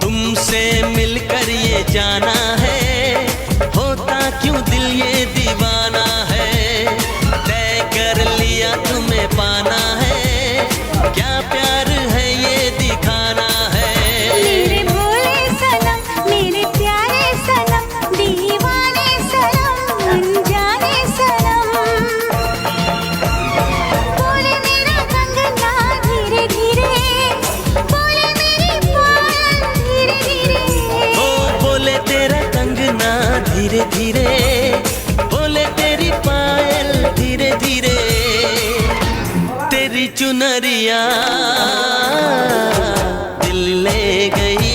तुमसे मिलकर ये जाना है, होता क्यों दिल ये दीवाना है। तय कर लिया तुम्हें पाना है, क्या प्यार है ये दिखाना है। मेरे भोले सनम, मेरे प्यारे सनम, दीवाने सनम, अनजाने सनम। बोले मेरा कंगना धीरे धीरे, बोले मेरी पायल धीरे धीरे। ओ बोले तेरा कंगना धीरे धीरे, बोले तेरी पायल धीरे धीरे। तेरी चुनरिया दिल ले गई,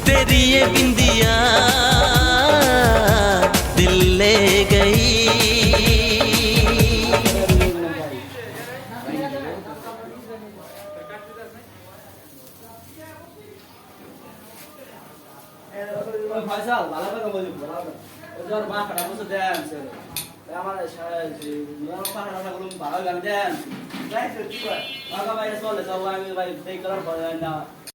तेरी ये बिंदिया दिल ले गई। ফয়সাল ভালো করে বলি ভালো ওর মা কাটা বসে দেন আমার পাহাড়া গুলো ভালো গান দেন যাই কি করে বাবা ভাই চলে যাও আমি ভাই এই কালার করে না